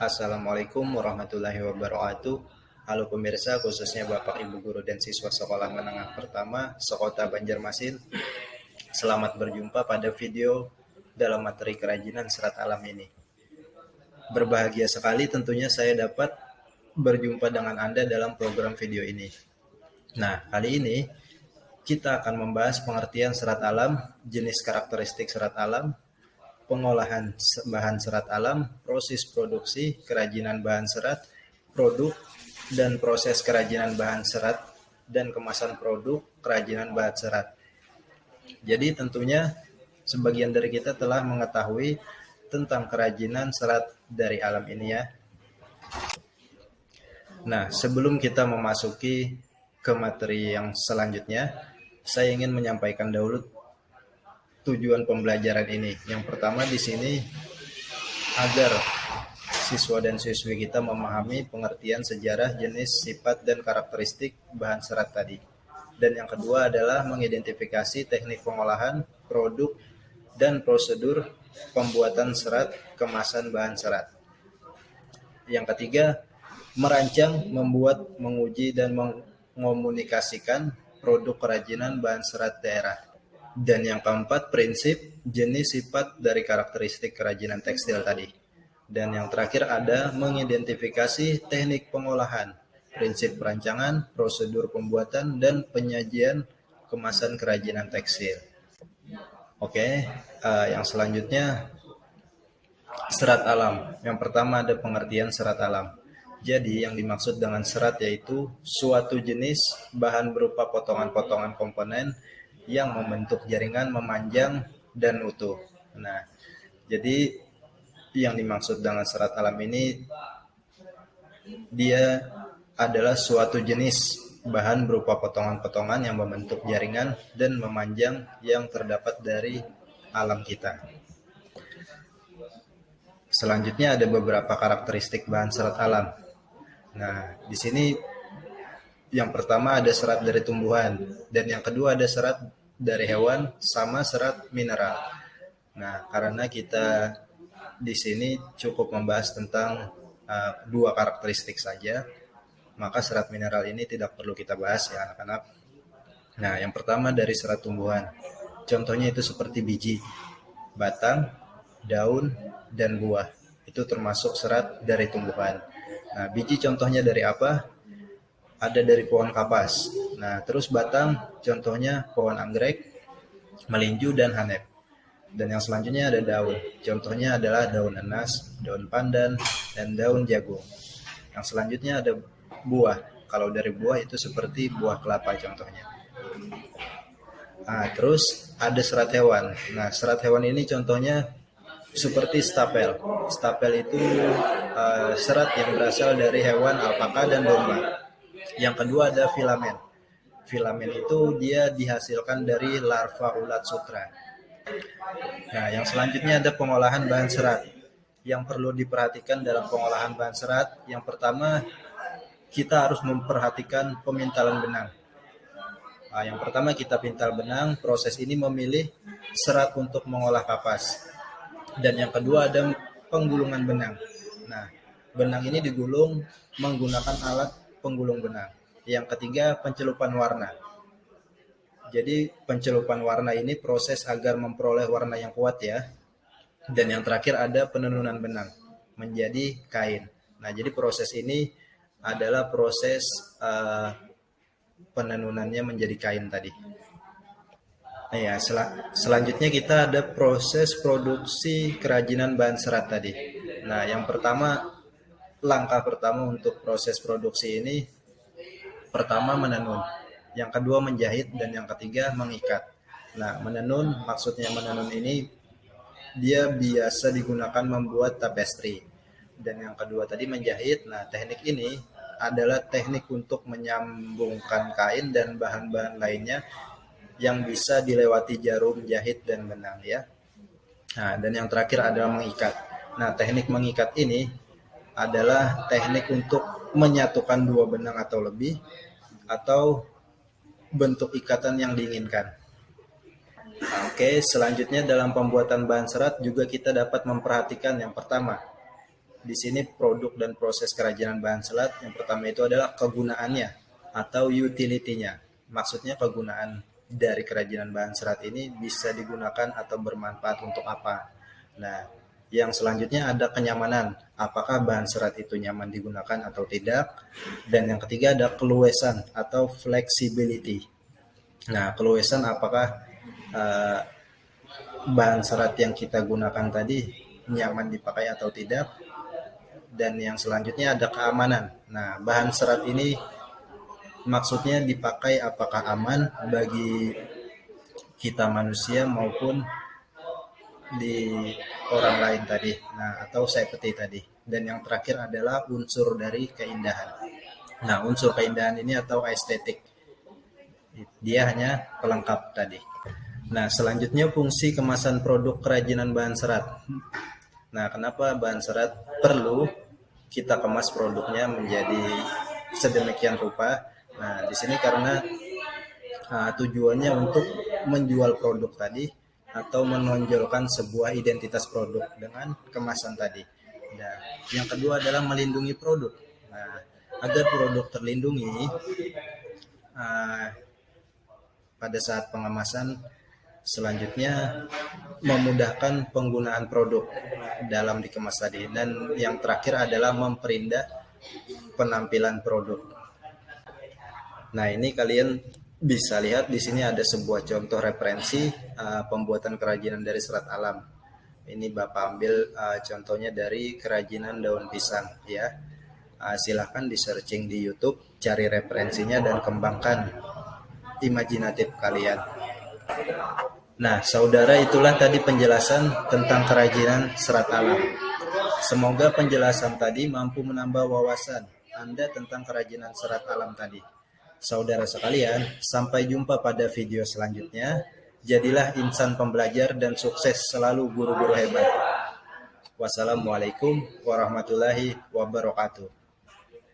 Assalamualaikum warahmatullahi wabarakatuh. Halo pemirsa, khususnya Bapak Ibu guru dan siswa sekolah menengah pertama Sekota Banjarmasin. Selamat berjumpa pada video dalam materi kerajinan serat alam ini. Berbahagia sekali tentunya saya dapat berjumpa dengan Anda dalam program video ini. Nah, kali ini kita akan membahas pengertian serat alam, jenis karakteristik serat alam, pengolahan bahan serat alam, proses produksi, kerajinan bahan serat, produk, dan proses kerajinan bahan serat, dan kemasan produk kerajinan bahan serat. Jadi tentunya sebagian dari kita telah mengetahui tentang kerajinan serat dari alam ini ya. Nah, sebelum kita memasuki ke materi yang selanjutnya, saya ingin menyampaikan dahulu tujuan pembelajaran ini. Yang pertama di sini agar siswa dan siswi kita memahami pengertian sejarah, jenis, sifat, dan karakteristik bahan serat tadi. Dan yang kedua adalah mengidentifikasi teknik pengolahan, produk, dan prosedur pembuatan serat, kemasan bahan serat. Yang ketiga, merancang, membuat, menguji, dan mengomunikasikan produk kerajinan bahan serat daerah. Dan yang keempat, prinsip, jenis, sifat dari karakteristik kerajinan tekstil tadi. Dan yang terakhir ada mengidentifikasi teknik pengolahan, prinsip perancangan, prosedur pembuatan, dan penyajian kemasan kerajinan tekstil. Oke, yang selanjutnya serat alam. Yang pertama ada pengertian serat alam. Jadi yang dimaksud dengan serat yaitu suatu jenis bahan berupa potongan-potongan komponen yang membentuk jaringan memanjang dan utuh. Nah, jadi yang dimaksud dengan serat alam ini dia adalah suatu jenis bahan berupa potongan-potongan yang membentuk jaringan dan memanjang yang terdapat dari alam kita. Selanjutnya ada beberapa karakteristik bahan serat alam. Nah, di sini yang pertama ada serat dari tumbuhan dan yang kedua ada serat dari hewan sama serat mineral. Nah, karena kita di sini cukup membahas tentang dua karakteristik saja, maka serat mineral ini tidak perlu kita bahas ya anak-anak. Nah, yang pertama dari serat tumbuhan. Contohnya itu seperti biji, batang, daun, dan buah. Itu termasuk serat dari tumbuhan. Nah, biji contohnya dari apa? Ada dari pohon kapas. Nah, terus batang contohnya pohon anggrek, melinju, dan hanep. Dan yang selanjutnya ada daun. Contohnya adalah daun enas, daun pandan, dan daun jagung. Yang selanjutnya ada buah. Kalau dari buah itu seperti buah kelapa contohnya. Nah, terus ada serat hewan. Nah, serat hewan ini contohnya seperti stapel. Stapel itu serat yang berasal dari hewan alpaka dan domba. Yang kedua ada filamen. Filamen itu dia dihasilkan dari larva ulat sutra. Nah, yang selanjutnya ada pengolahan bahan serat. Yang perlu diperhatikan dalam pengolahan bahan serat, yang pertama kita harus memperhatikan pemintalan benang. Nah, yang pertama kita pintal benang, proses ini memilih serat untuk mengolah kapas. Dan yang kedua ada penggulungan benang. Nah, benang ini digulung menggunakan alat penggulung benang. Yang ketiga pencelupan warna. Jadi pencelupan warna ini proses agar memperoleh warna yang kuat ya. Dan yang terakhir ada penenunan benang menjadi kain. Nah, jadi proses ini adalah proses penenunannya menjadi kain tadi. Nah, ya, selanjutnya kita ada proses produksi kerajinan bahan serat tadi. Nah, yang pertama, langkah pertama untuk proses produksi ini, pertama menenun, yang kedua menjahit, dan yang ketiga mengikat. Nah, menenun, maksudnya menenun ini dia biasa digunakan membuat tapestri. Dan yang kedua tadi menjahit. Nah, teknik ini adalah teknik untuk menyambungkan kain dan bahan-bahan lainnya yang bisa dilewati jarum jahit dan benang ya. Nah, dan yang terakhir adalah mengikat. Nah, teknik mengikat ini adalah teknik untuk menyatukan dua benang atau lebih atau bentuk ikatan yang diinginkan. Oke, selanjutnya dalam pembuatan bahan serat juga kita dapat memperhatikan yang pertama di sini produk dan proses kerajinan bahan serat yang pertama itu adalah kegunaannya atau utility-nya. Maksudnya kegunaan dari kerajinan bahan serat ini bisa digunakan atau bermanfaat untuk apa. Nah, yang selanjutnya ada kenyamanan. Apakah bahan serat itu nyaman digunakan atau tidak? Dan yang ketiga ada keluasan atau flexibility. Nah, keluasan apakah bahan serat yang kita gunakan tadi nyaman dipakai atau tidak? Dan yang selanjutnya ada keamanan. Nah, bahan serat ini maksudnya dipakai apakah aman bagi kita manusia maupun di orang lain tadi. Nah, atau safety tadi. Dan yang terakhir adalah unsur dari keindahan. Nah, unsur keindahan ini atau estetik. Dia hanya pelengkap tadi. Nah, selanjutnya fungsi kemasan produk kerajinan bahan serat. Nah, kenapa bahan serat perlu kita kemas produknya menjadi sedemikian rupa? Nah, di sini karena tujuannya untuk menjual produk tadi atau menonjolkan sebuah identitas produk dengan kemasan tadi. Nah, yang kedua adalah melindungi produk. Nah, agar produk terlindungi pada saat pengemasan, selanjutnya memudahkan penggunaan produk dalam dikemas tadi. Dan yang terakhir adalah memperindah penampilan produk. Nah, ini kalian bisa lihat di sini ada sebuah contoh referensi pembuatan kerajinan dari serat alam. Ini Bapak ambil contohnya dari kerajinan daun pisang ya. Silahkan di searching di YouTube, cari referensinya dan kembangkan imajinatif kalian. Nah, saudara, itulah tadi penjelasan tentang kerajinan serat alam. Semoga penjelasan tadi mampu menambah wawasan Anda tentang kerajinan serat alam tadi. Saudara sekalian, sampai jumpa pada video selanjutnya. Jadilah insan pembelajar dan sukses selalu guru-guru hebat. Wassalamualaikum warahmatullahi wabarakatuh.